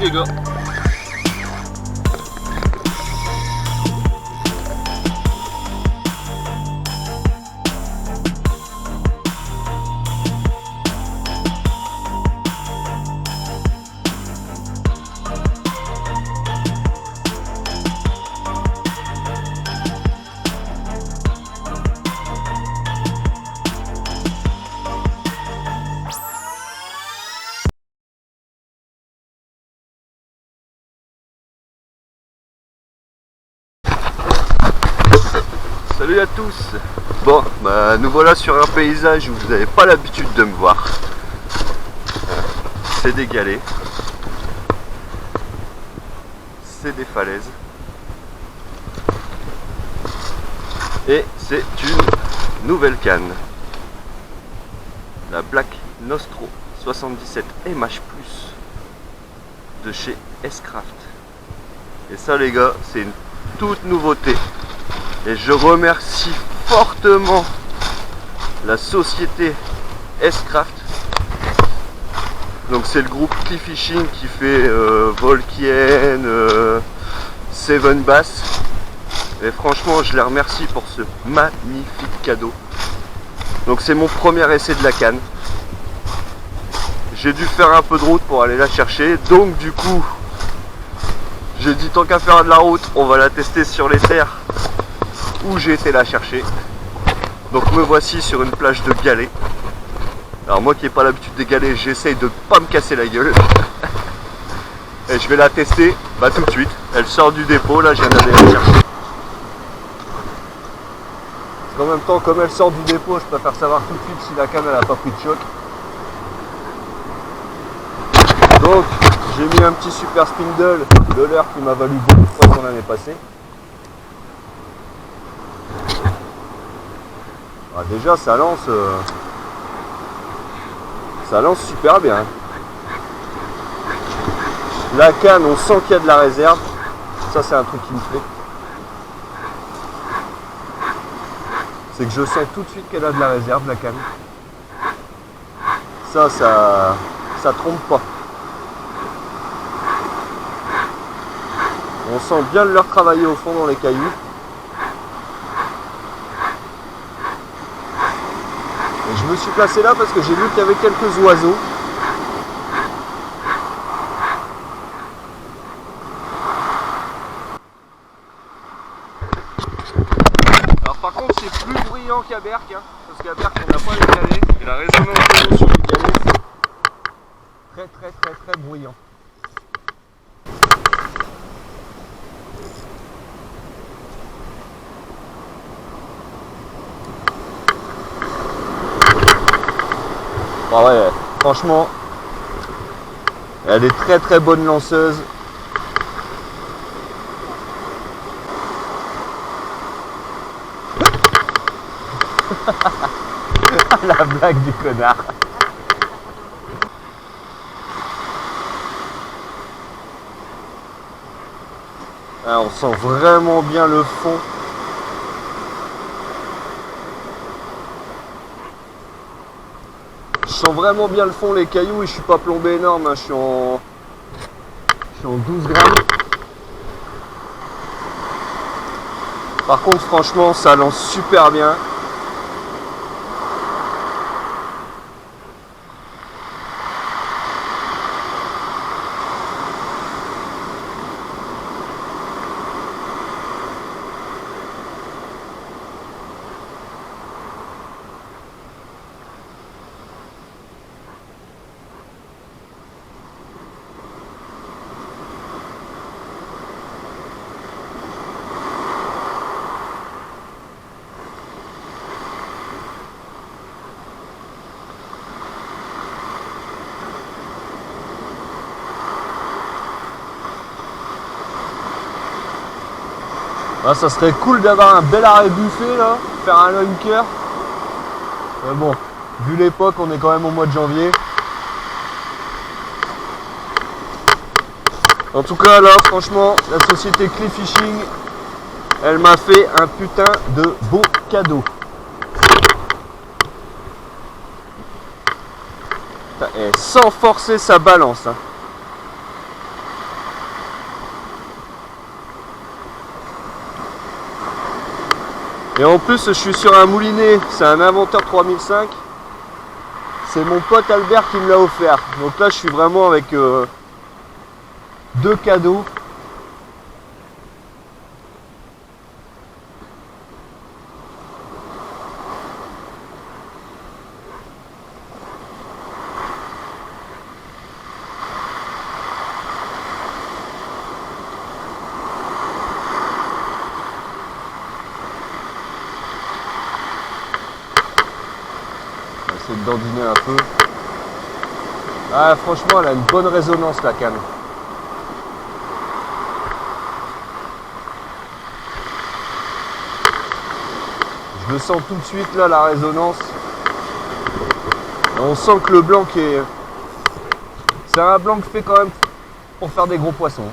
les gars. Salut à tous. Bon, bah, nous voilà sur un paysage où vous n'avez pas l'habitude de me voir. C'est des galets. C'est des falaises. Et c'est une nouvelle canne. La Black Nostro 77 MH+, de chez S-Craft. Et ça les gars, c'est une toute nouveauté. Et je remercie fortement la société S-Craft. Donc c'est le groupe Cliff Fishing qui fait Volkien, Seven Bass. Et franchement je les remercie pour ce magnifique cadeau. Donc c'est mon premier essai de la canne. J'ai dû faire un peu de route pour aller la chercher. Donc du coup j'ai dit tant qu'à faire de la route, on va la tester sur les terres où j'ai été la chercher. Donc me voici sur une plage de galets. Alors moi qui n'ai pas l'habitude des galets, j'essaye de ne pas me casser la gueule. Et je vais la tester tout de suite. Elle sort du dépôt, là je viens d'aller la chercher. En même temps, comme elle sort du dépôt, je préfère savoir tout de suite si la canne elle a pas pris de choc. Donc j'ai mis un petit super spindle de l'heure qui m'a valu beaucoup de points l'année passée. Déjà ça lance super bien. La canne, on sent qu'il y a de la réserve. Ça c'est un truc qui me plaît. C'est que je sens tout de suite qu'elle a de la réserve, la canne. Ça trompe pas. On sent bien le leur travailler au fond dans les cailloux. Et je me suis placé là parce que j'ai vu qu'il y avait quelques oiseaux. Alors par contre c'est plus bruyant qu'à Berck, hein, parce qu'à Berck on n'a pas les galets. Et la résonance de l'eau sur les galets c'est très bruyant. Ah ouais, franchement, elle est très bonne lanceuse. La blague du connard. Ah, on sent vraiment bien le fond. Je sens vraiment bien le fond, les cailloux, et je suis pas plombé énorme, hein. Je suis en 12 grammes. Par contre, franchement, ça lance super bien. Ah, ça serait cool d'avoir un bel arrêt buffet là, faire un lunker. Mais bon, vu l'époque, on est quand même au mois de janvier. En tout cas là, franchement, la société Cliff Fishing, elle m'a fait un putain de beau cadeau. Et sans forcer sa balance, hein. Et en plus je suis sur un moulinet, c'est un Inventor 3005. C'est mon pote Albert qui me l'a offert. Donc là je suis vraiment avec deux cadeaux. De dandiner un peu. Ah franchement elle a une bonne résonance la canne. Je le sens tout de suite là la résonance. Et on sent que le blanc qui est. C'est un blanc qui fait quand même pour faire des gros poissons.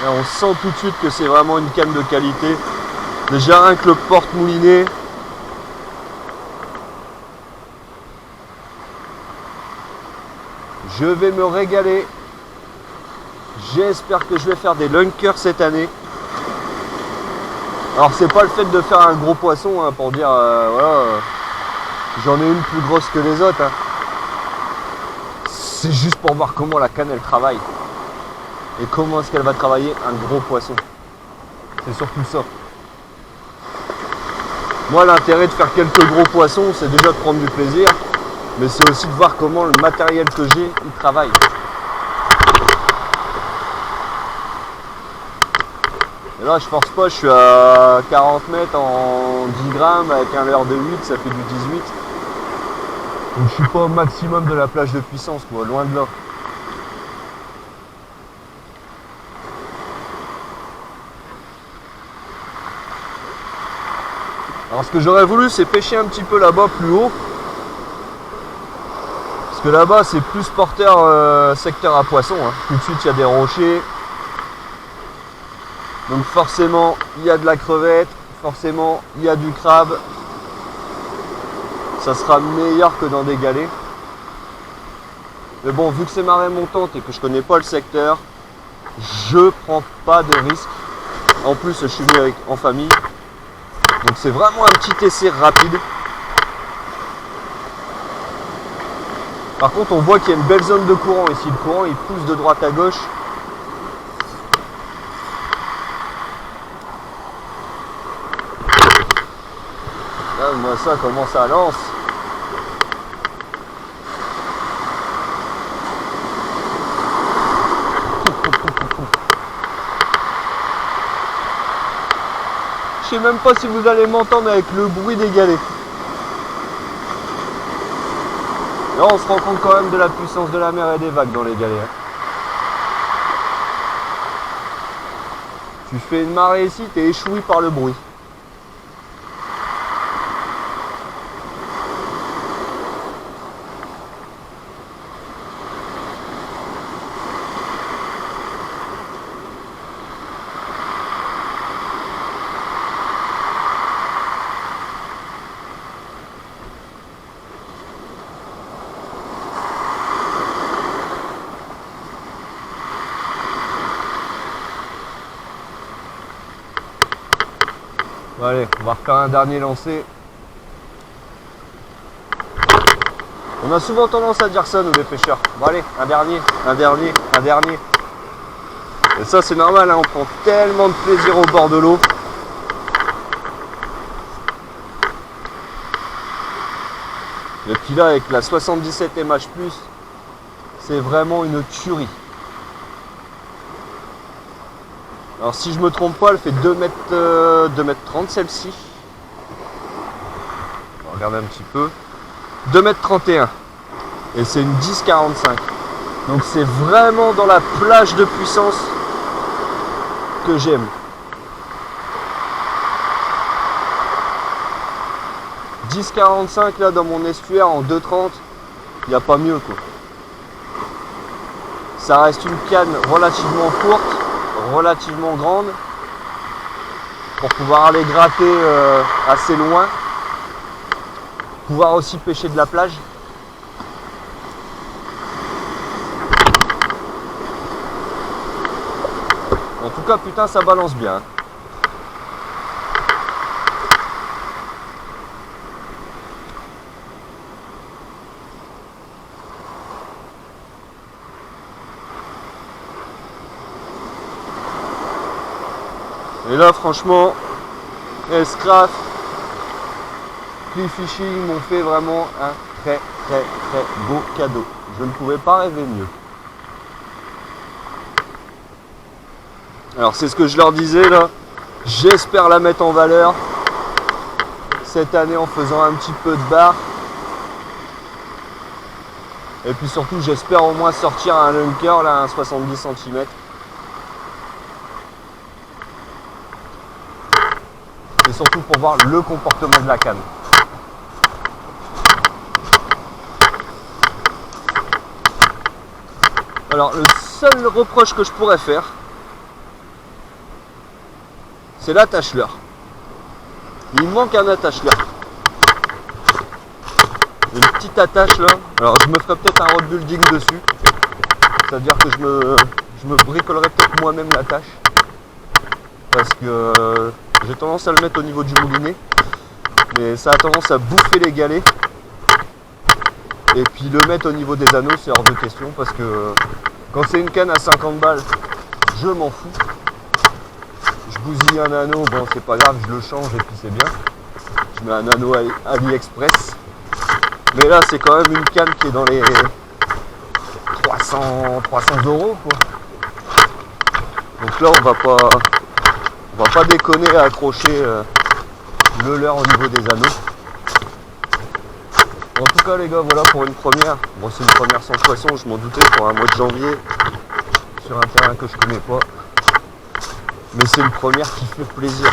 Et on sent tout de suite que c'est vraiment une canne de qualité. Déjà rien que le porte-moulinet. Je vais me régaler. J'espère que je vais faire des lunkers cette année. Alors c'est pas le fait de faire un gros poisson hein, pour dire voilà, j'en ai une plus grosse que les autres. Hein. C'est juste pour voir comment la canne elle travaille. Et comment est-ce qu'elle va travailler un gros poisson. C'est surtout ça. Moi l'intérêt de faire quelques gros poissons, c'est déjà de prendre du plaisir. Mais c'est aussi de voir comment le matériel que j'ai, il travaille. Et là je force pas, je suis à 40 mètres en 10 grammes avec un leurre de 8, ça fait du 18. Donc je suis pas au maximum de la plage de puissance, quoi, loin de là. Alors ce que j'aurais voulu c'est pêcher un petit peu là-bas plus haut. Parce que là-bas c'est plus porteur secteur à poisson. Hein. Tout de suite il y a des rochers. Donc forcément il y a de la crevette, forcément il y a du crabe. Ça sera meilleur que dans des galets. Mais bon, vu que c'est marée montante et que je connais pas le secteur, je prends pas de risque. En plus je suis venu en famille. Donc c'est vraiment un petit essai rapide. Par contre on voit qu'il y a une belle zone de courant ici. Le courant il pousse de droite à gauche. Là, moi ça comment ça lance. Je sais même pas si vous allez m'entendre avec le bruit des galets. Là on se rend compte quand même de la puissance de la mer et des vagues dans les galets. Hein. Tu fais une marée ici, tu es échoui par le bruit. Bon, allez, on va refaire un dernier lancer. On a souvent tendance à dire ça, nous les pêcheurs. Bon allez, un dernier, un dernier, un dernier. Et ça c'est normal, hein, on prend tellement de plaisir au bord de l'eau. Et puis là, avec la 77 MH+, c'est vraiment une tuerie. Alors si je me trompe pas, elle fait 2m30 celle-ci. On va regarder un petit peu. 2m31. Et c'est une 10-45. Donc c'est vraiment dans la plage de puissance que j'aime. 10-45 là dans mon estuaire en 2,30, il n'y a pas mieux quoi. Ça reste une canne relativement courte, relativement grande, pour pouvoir aller gratter assez loin, pouvoir aussi pêcher de la plage. En tout cas, putain, ça balance bien. Et là, franchement, S-Craft, Cliff Fishing m'ont fait vraiment un très beau cadeau. Je ne pouvais pas rêver mieux. Alors c'est ce que je leur disais là, j'espère la mettre en valeur cette année en faisant un petit peu de barre. Et puis surtout j'espère au moins sortir un lunker là, un 70 cm. Et surtout pour voir le comportement de la canne. Alors le seul reproche que je pourrais faire, c'est l'attache-leurre. Il manque un attache-leurre. Une petite attache là. Alors je me ferai peut-être un rod building dessus. C'est-à-dire que je me bricolerai peut-être moi-même l'attache. Parce que j'ai tendance à le mettre au niveau du moulinet. Mais ça a tendance à bouffer les galets. Et puis le mettre au niveau des anneaux, c'est hors de question. Parce que quand c'est une canne à 50 balles, je m'en fous. Je bousille un anneau, bon c'est pas grave, je le change et puis c'est bien. Je mets un anneau AliExpress. Mais là c'est quand même une canne qui est dans les 300 € quoi. Donc là on va pas déconner à accrocher le leurre au niveau des anneaux. En tout cas les gars, voilà pour une première. Bon c'est une première sans poisson, je m'en doutais, pour un mois de janvier sur un terrain que je connais pas. Mais c'est une première qui fait plaisir.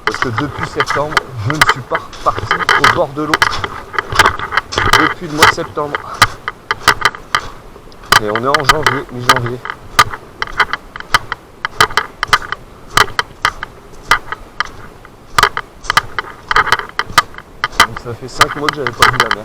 Parce que depuis septembre, je ne suis pas reparti au bord de l'eau. Depuis le mois de septembre. Et on est en janvier, mi-janvier. Donc ça fait 5 mois que j'avais pas vu la mer.